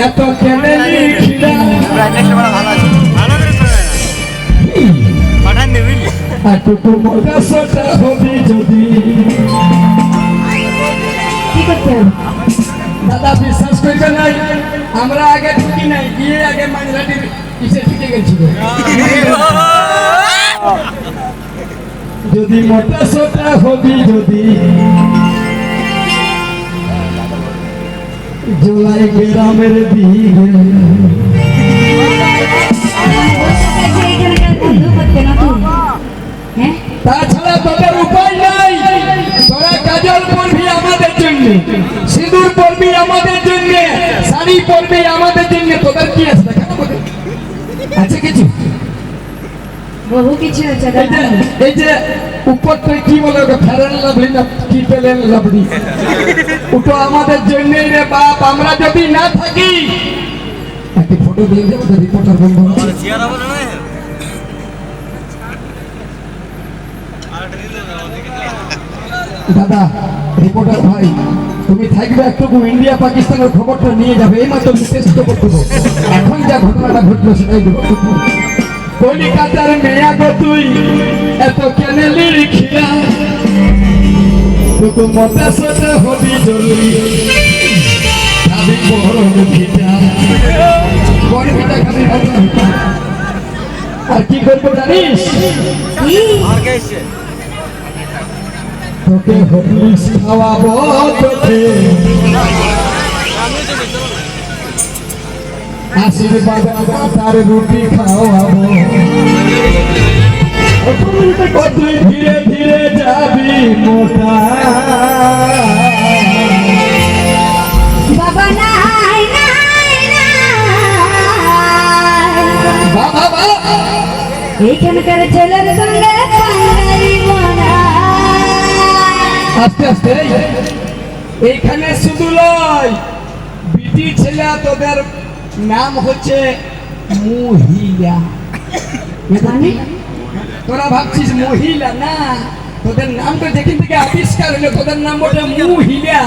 এত কেনে লিখিলা এতটুকু মজা সটা হবি যদি কি করতে হবে? দাদা বিশ্বাস করবে নাই, আমরা আগে ঢুকি নাই, গিয়ে আগে মাংলাটির পিছে ঢুকে গেছিল। যদি মোটা সোটা হবি যদি জুলাই গ্রামের দিকে তাছাড়া তোদের উপায় নাই। তোরা কাজল পরবি আমাদের জন্য, সিঁদুর পরবি আমাদের জন্য, শাড়ি পরবি আমাদের জন্য। তোদের কি আছে দেখানো আছে কিছু? বহু কিছু আছে। এই যে উপর থেকে কি বলে ওকে ফেরেন লাভলি না কি পেলেন লাভলি, ওটা আমাদের জন্যই রে বাপ। আমরা যদি না থাকি একটি ফটো দিয়ে দেবো রিপোর্টার বন্ধু। দাদা রিপোর্টার ভাই, তুমি থাকবে একটু ইন্ডিয়া পাকিস্তানের খবরটা নিয়ে যাবে। এই মাত্র টেস্ট করতে দেবো, এখন যা ঘটনাটা ঘটলো সেটাই দেবো। কলিকাতার মেয়া গো তুই এত কেনে লিখিলা, তোকে মতে সতে হবি জরুরি খাবি বড় ভিটা বড় ভিটা খাবি। আর কি করবো জানিস? তোকে হবলিস খাওয়াবো, তোকে আশীর্বাদ তার রুটি খাওয়াবো। তুই ধীরে ধীরে যাবি মোটা বাবা নাই নাই বাবা। এইখানকার ছেলের সঙ্গে আস্তে আস্তে এইখানে শুধু লয়, বিটি ছেলে তোদের নাম হচ্ছে মহিলা। মানে তোরা ভাবছিস মহিলা না, তোদের নামটা যেখান থেকে আবিষ্কার হলো তোদের নাম ওটা মহিলা।